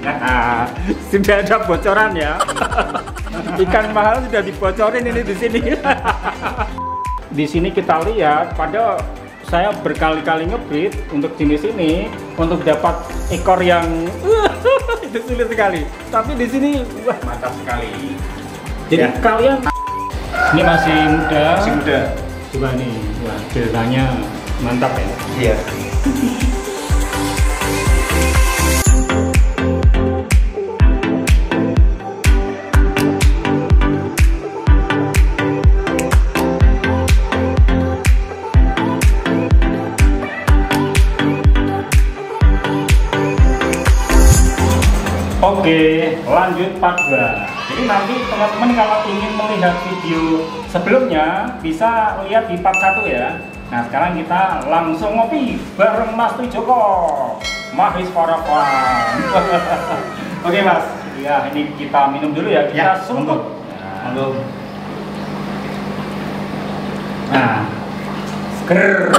Nah, sudah ada bocoran ya. Ikan mahal sudah dibocorin ini di sini. Di sini kita lihat, pada saya berkali-kali ngebreed untuk jenis ini untuk dapat ekor yang itu sulit sekali. Tapi di sini wah mantap sekali. Jadi ya, kalian ini masih muda. Masih muda. Coba nih, wah deltanya mantap ya. Iya. Oke, lanjut part 2. Jadi nanti teman-teman kalau ingin melihat video sebelumnya bisa lihat di part 1 ya. Nah sekarang kita langsung ngopi bareng Mas Tri Joko, Mahis Parapan. Oke Mas, ya ini kita minum dulu ya, kita sumput. Nah, seger.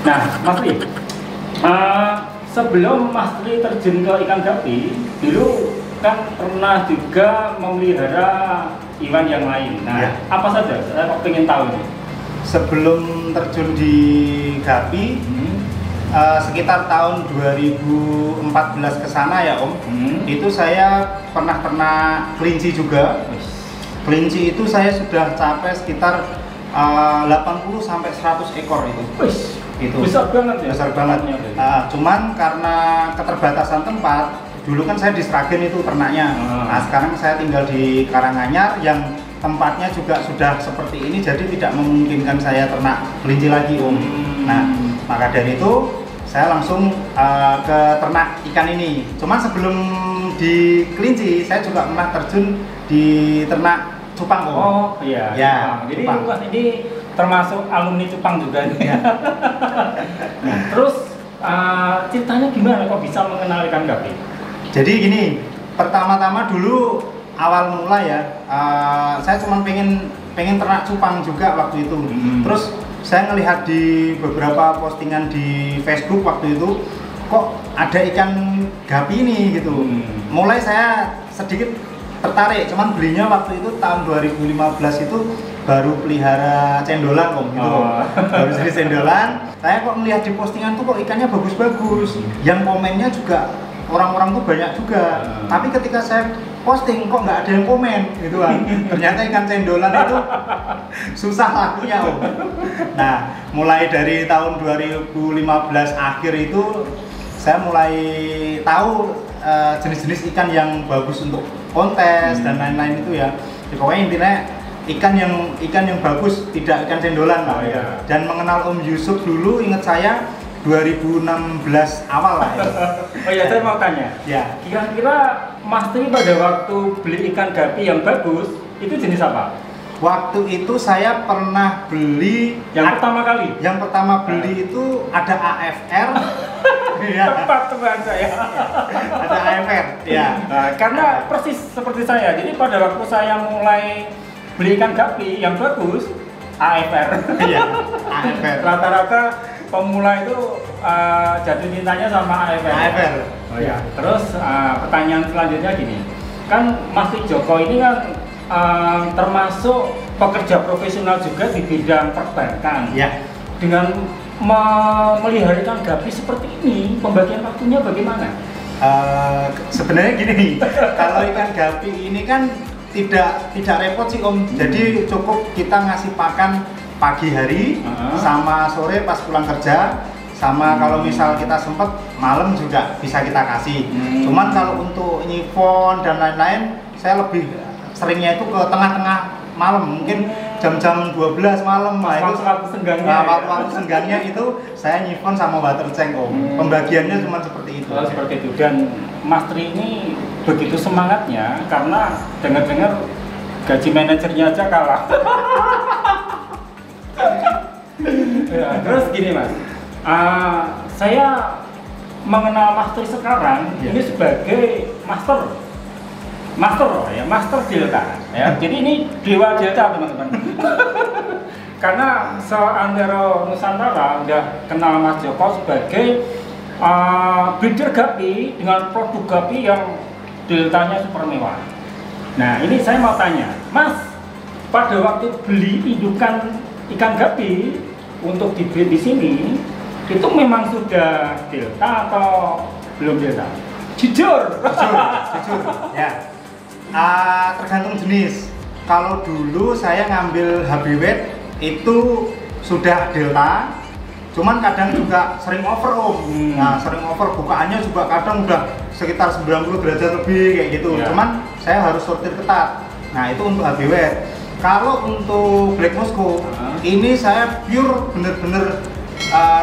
Nah Mas Tri, sebelum Mas Tri terjun ke ikan gapi, dulu kan pernah juga memelihara iwan yang lain. Nah, ya, apa saja? Saya kok pengen tahu nih. Sebelum terjun di gapi, sekitar tahun 2014 ke sana ya Om, itu saya pernah kelinci juga. Kelinci itu saya sudah capai sekitar 80 sampai 100 ekor itu. Itu besar banget ya? Besar banget. Cuman karena keterbatasan tempat, dulu kan saya di Sragen itu ternaknya. Nah sekarang saya tinggal di Karanganyar yang tempatnya juga sudah seperti ini, jadi tidak memungkinkan saya ternak kelinci lagi Om. Nah maka dari itu saya langsung ke ternak ikan ini. Cuman sebelum di kelinci saya juga pernah terjun di ternak cupang Om. Oh iya. Ya, jadi cupang. Ini termasuk alumni cupang juga nih. Ya. Nah, terus ceritanya gimana kok bisa mengenal ikan gapi? Jadi gini, pertama-tama dulu awal mula ya, saya cuma pengen ternak cupang juga waktu itu. Terus saya ngelihat di beberapa postingan di Facebook waktu itu, kok ada ikan gapi ini gitu. Mulai saya sedikit tertarik, cuman belinya waktu itu tahun 2015 itu baru pelihara cendolan Om gitu. Baru jadi cendolan. Saya kok melihat di postingan tuh kok ikannya bagus-bagus. Yang komennya juga orang-orang tuh banyak juga. Tapi ketika saya posting kok nggak ada yang komen gitu kan. Ternyata ikan cendolan itu susah lakunya Om. Nah, mulai dari tahun 2015 akhir itu saya mulai tahu jenis-jenis ikan yang bagus untuk kontes dan lain-lain itu ya. Pokoknya intinya ikan yang bagus, tidak ikan cendolan lah. Ya. Dan mengenal Om Yusuf dulu, ingat saya 2016 awal lah ya. Oh ya, saya mau tanya. Ya. Kira-kira Mas Tri pada waktu beli ikan gapi yang bagus itu jenis apa? Waktu itu saya pernah beli pertama kali. Yang pertama beli itu ada AFR. Ya. Tepat teman saya. Ada AFR. Ya. Nah, karena persis seperti saya. Jadi pada waktu saya mulai beli ikan gapi yang bagus, AFR. Iya. AFR. Rata-rata pemula itu jatuh cintanya sama AFR. AFR. Oh ya. Terus pertanyaan selanjutnya gini, kan Mas Tri Joko ini kan termasuk pekerja profesional juga di bidang perbankan. Ya. Dengan memelihara ikan gapi seperti ini, pembagian waktunya bagaimana? Sebenarnya gini, kalau ikan gapi ini kan tidak repot sih Om. Jadi cukup kita ngasih pakan pagi hari sama sore pas pulang kerja, sama kalau misal kita sempet malam juga bisa kita kasih. Cuman kalau untuk nyifon dan lain-lain, saya lebih seringnya itu ke tengah-tengah malam, mungkin jam-jam 12 malam lah itu waktu senggangnya itu saya nyifon sama water tank Om. Pembagiannya cuma seperti itu. Seperti itu. Dan Mas Tri ini begitu semangatnya karena dengar-dengar gaji manajernya aja kalah. Ya, terus gini Mas, saya mengenal Mas Tri sekarang ini sebagai master delta ya. Jadi ini dewa delta teman-teman. Karena seantero Nusantara udah kenal Mas Joko sebagai breeder gapi dengan produk gapi yang deltanya super mewah. Nah ini saya mau tanya, Mas, pada waktu beli indukan ikan gapi untuk dibreed di sini, itu memang sudah delta atau belum delta? Jujur, ya. Tergantung jenis. Kalau dulu saya ngambil HB weight itu sudah delta, cuman kadang juga sering over om. Nah sering over, bukaannya juga kadang udah sekitar 90 derajat lebih kayak gitu. Cuman saya harus sortir ketat. Nah itu untuk HB weight. Kalau untuk Black Moscow, ini saya pure bener-bener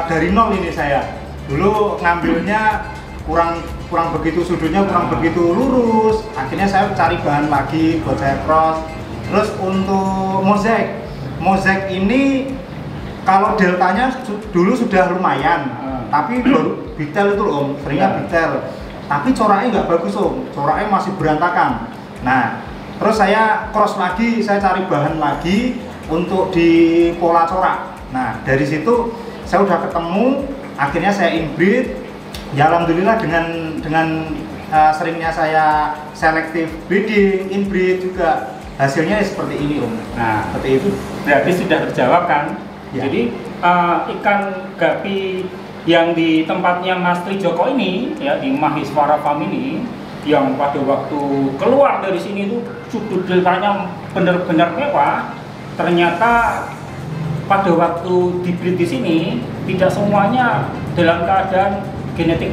dari nol. Ini saya dulu ngambilnya kurang begitu sudutnya, kurang begitu lurus. Akhirnya saya cari bahan lagi buat saya cross. Terus untuk mozaik ini kalau deltanya dulu sudah lumayan, tapi baru detail itu om, seringnya detail. Tapi coraknya nggak bagus om, coraknya masih berantakan. Nah, terus saya cross lagi, saya cari bahan lagi untuk di pola corak. Nah, dari situ saya udah ketemu, akhirnya saya inbreed. Ya alhamdulillah dengan seringnya saya selektif breeding, inbreed juga hasilnya seperti ini om. Nah, seperti itu. Berarti sudah terjawab kan? Ya. Jadi ikan gapi yang di tempatnya Mas Trijoko ini, ya di Mahiswara Farm ini, yang pada waktu keluar dari sini itu sudut deltanya benar-benar mewah. Ternyata pada waktu dibreed di sini tidak semuanya dalam keadaan genetik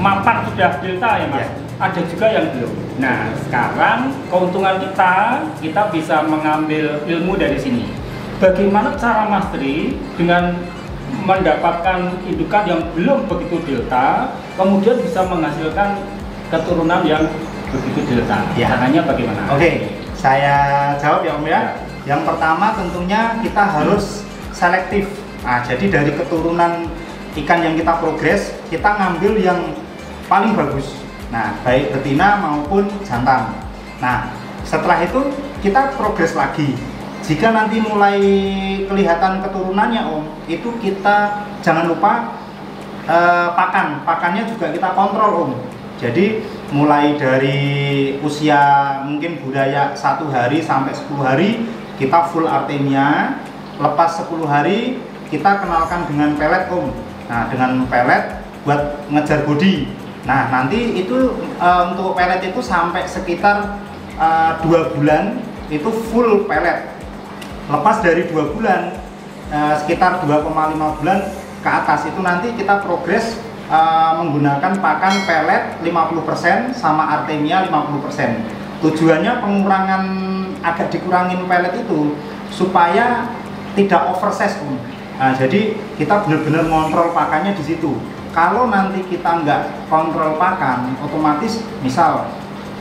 mapan sudah delta ya Mas. Ada juga yang belum. Nah sekarang keuntungan kita bisa mengambil ilmu dari sini. Bagaimana cara Mas Tri dengan mendapatkan indukan yang belum begitu delta, kemudian bisa menghasilkan keturunan yang begitu delta? Caranya bagaimana? Oke, saya jawab ya om ya. Yang pertama tentunya kita harus selektif. Nah, jadi dari keturunan ikan yang kita progres, kita ngambil yang paling bagus. Nah, baik betina maupun jantan. Nah, setelah itu kita progres lagi. Jika nanti mulai kelihatan keturunannya om, itu kita jangan lupa pakannya juga kita kontrol om. Jadi mulai dari usia mungkin budaya 1 hari sampai 10 hari kita full Artemia. Lepas 10 hari kita kenalkan dengan pelet om. Nah dengan pelet buat ngejar body. Nah nanti itu untuk pelet itu sampai sekitar 2 bulan itu full pelet. Lepas dari 2 bulan sekitar 2,5 bulan ke atas itu nanti kita progres menggunakan pakan pelet 50% sama Artemia 50%. Tujuannya pengurangan, agak dikurangin pelet itu supaya tidak oversize om. Nah, jadi kita benar-benar ngontrol pakannya di situ. Kalau nanti kita nggak kontrol pakan, otomatis misal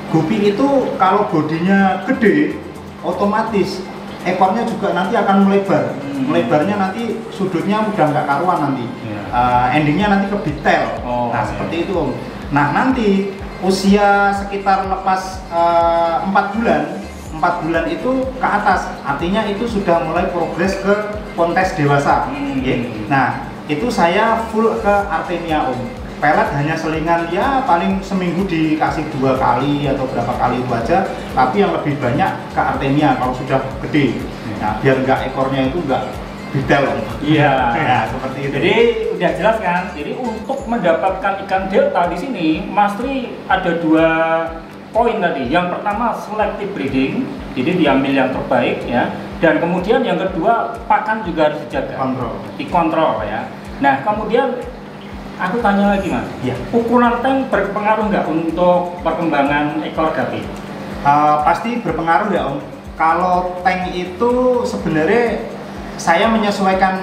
gupi itu kalau bodinya gede, otomatis ekornya juga nanti akan melebar. Melebarnya nanti sudutnya udah nggak karuan nanti. Endingnya nanti ke detail. Nah seperti itu om. Nah nanti usia sekitar lepas 4 bulan itu ke atas, artinya itu sudah mulai progres ke kontes dewasa. Nah itu saya full ke Artemia om. Pelet hanya selingan ya paling seminggu dikasih 2 kali atau berapa kali itu aja, tapi yang lebih banyak ke Artemia kalau sudah gede. Nah biar nggak ekornya itu nggak detail om. Iya. Nah, seperti itu. Jadi udah jelas kan. Jadi untuk mendapatkan ikan delta di sini, Mas Tri ada 2 poin tadi. Yang pertama selective breeding, jadi diambil yang terbaik ya. Dan kemudian yang kedua pakan juga harus dijaga, dikontrol ya. Nah kemudian aku tanya lagi Mas, ukuran tank berpengaruh nggak untuk perkembangan ekor gapi? Pasti berpengaruh ya om. Kalau tank itu sebenarnya saya menyesuaikan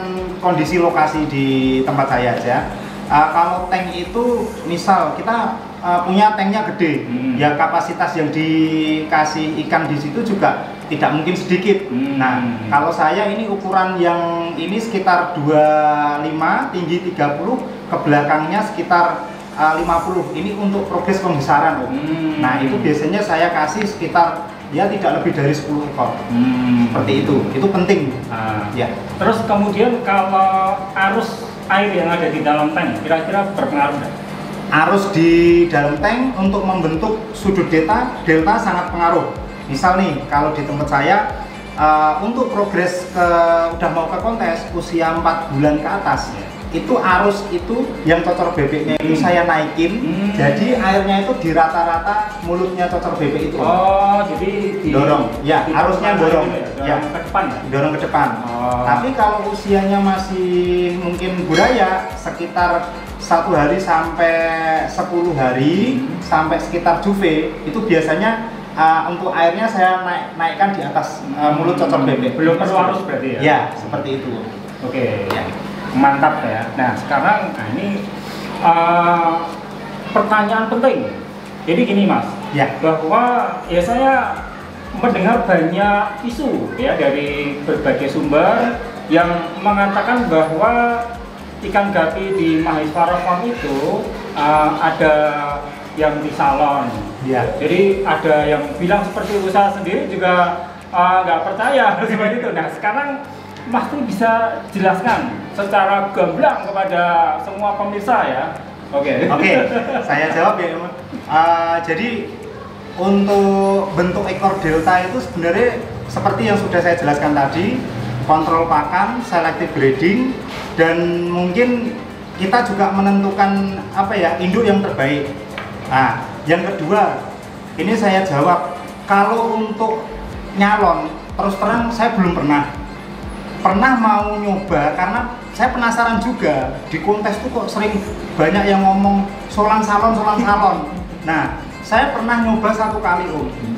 kondisi lokasi di tempat saya aja. Kalau tank itu misal kita punya tanknya gede, ya kapasitas yang dikasih ikan di situ juga tidak mungkin sedikit. Nah kalau saya ini ukuran yang ini sekitar 25, tinggi 30, ke belakangnya sekitar 50. Ini untuk progres pembesaran om. Nah itu biasanya saya kasih sekitar ya tidak lebih dari 10 ekor. Seperti itu penting. Ya. Terus kemudian kalau arus air yang ada di dalam tank kira-kira berpengaruh nggak? arus di dalam tank untuk membentuk sudut delta sangat pengaruh. Misal nih, kalau di tempat saya untuk progres udah mau ke kontes usia 4 bulan ke atas, itu arus itu yang cocor bebeknya itu saya naikin, jadi airnya itu di rata-rata mulutnya cocor bebek itu. Oh, jadi dorong, ya arusnya dorong, ya ke depan ya? Dorong ke depan. Tapi kalau usianya masih mungkin budaya sekitar 1 hari sampai 10 hari sampai sekitar juve, itu biasanya untuk airnya saya naikkan di atas mulut cocor bebek. Belum perlu arus berarti ya? Ya, seperti itu. Oke. Ya. Mantap ya. Nah sekarang ini pertanyaan penting. Jadi gini Mas, ya, bahwa ya saya mendengar banyak isu ya dari berbagai sumber yang mengatakan bahwa ikan gapi di Mahiswara Farm itu ada yang di salon. Ya. Jadi ada yang bilang seperti usaha sendiri juga nggak percaya seperti itu. Nah sekarang Mas Tri bisa jelaskan secara gamblang kepada semua pemirsa ya. Oke. Saya jawab ya. Jadi untuk bentuk ekor delta itu sebenarnya seperti yang sudah saya jelaskan tadi, kontrol pakan, selective breeding, dan mungkin kita juga menentukan induk yang terbaik. Nah, yang kedua, ini saya jawab, kalau untuk nyalon, terus terang saya belum pernah mau nyoba karena saya penasaran juga di kontes tuh kok sering banyak yang ngomong solan salon. Nah, saya pernah nyoba 1 kali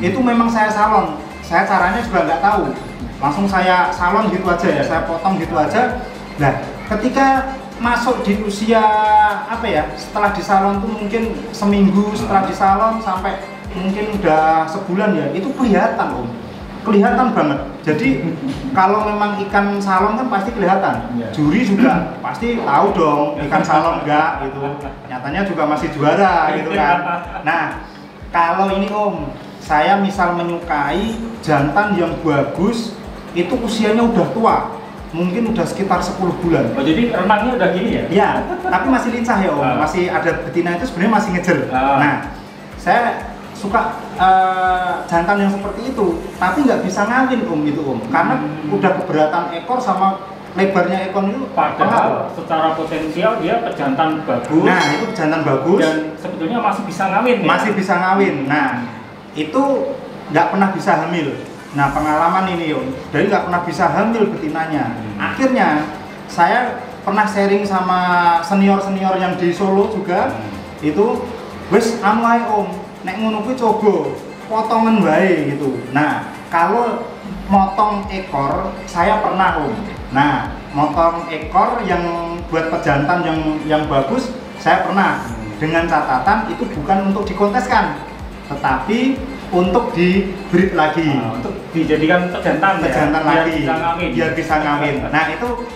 itu memang saya salon, saya caranya juga nggak tahu, langsung saya salon gitu aja ya, saya potong gitu aja. Nah, ketika masuk di usia setelah di salon tuh mungkin seminggu setelah di salon sampai mungkin udah sebulan ya, itu kelihatan banget. Jadi kalau memang ikan salon kan pasti kelihatan, juri juga pasti tahu dong ikan salon enggak gitu, nyatanya juga masih juara gitu kan. Nah kalau ini saya misal menyukai jantan yang bagus, itu usianya udah tua, mungkin udah sekitar 10 bulan. Oh jadi renangnya udah gini ya? Ya, tapi masih lincah ya masih ada betina itu sebenarnya masih ngejer. Nah saya suka jantan yang seperti itu, tapi nggak bisa ngawin karena udah keberatan ekor sama lebarnya ekor itu. Padahal secara potensial dia pejantan bagus. Nah itu pejantan bagus dan sebetulnya masih bisa ngawin ya? Masih bisa ngawin. Nah itu nggak pernah bisa hamil. Nah pengalaman ini jadi nggak pernah bisa hamil betinanya. Akhirnya saya pernah sharing sama senior yang di Solo juga, itu wes nek ngono kuwi coba potongan wae gitu. Nah, kalau motong ekor saya pernah Nah, motong ekor yang buat pejantan yang bagus saya pernah, dengan catatan itu bukan untuk dikonteskan, tetapi untuk di-breed lagi, untuk dijadikan pejantan lagi biar bisa ngawin. Nah,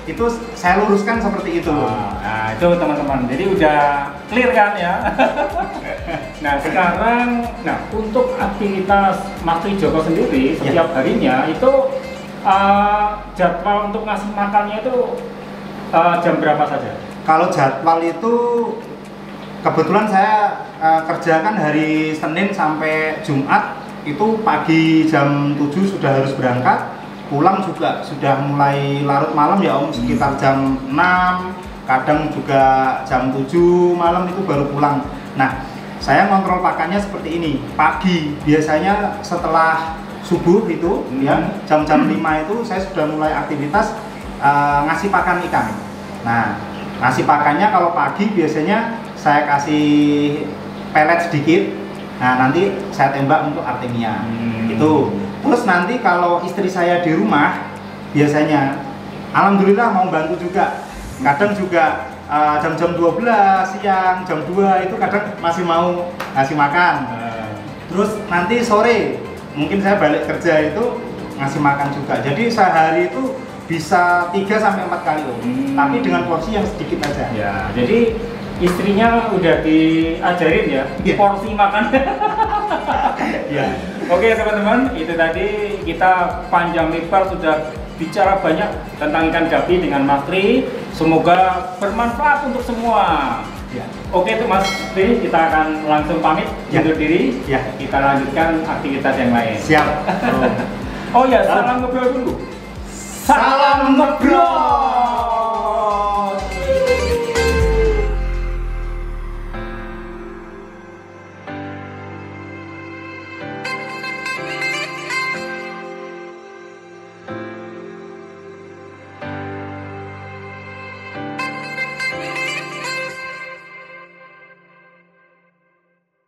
itu saya luruskan seperti itu. Nah, itu teman-teman. Jadi udah clear kan ya. Nah, sekarang untuk aktivitas Mas Tri Joko sendiri setiap harinya itu jadwal untuk ngasih makannya itu jam berapa saja? Kalau jadwal itu kebetulan saya kerjakan hari Senin sampai Jumat, itu pagi jam 7 sudah harus berangkat, pulang juga sudah mulai larut malam ya sekitar jam 6, kadang juga jam 7 malam itu baru pulang. Nah, saya kontrol pakannya seperti ini, pagi biasanya setelah subuh itu ya jam-jam 5 itu saya sudah mulai aktivitas ngasih pakan ikan. Nah, ngasih pakannya kalau pagi biasanya saya kasih pelet sedikit, nah nanti saya tembak untuk Artemia itu. Terus nanti kalau istri saya di rumah biasanya alhamdulillah mau bantu juga, kadang juga jam-jam 12 siang, jam 2 itu kadang masih mau ngasih makan. Terus nanti sore mungkin saya balik kerja itu ngasih makan juga. Jadi sehari itu bisa 3-4 kali tapi dengan porsi yang sedikit aja ya. Jadi istrinya udah diajarin ya porsi makan. Oke teman-teman, itu tadi kita panjang lebar sudah bicara banyak tentang ikan gapi dengan Mas Tri. Semoga bermanfaat untuk semua. Oke itu Mas Tri, kita akan langsung pamit undur diri. Ya. Kita lanjutkan aktivitas yang lain. Siap. Oh ya, salam ngobrol dulu. Salam ngobrol.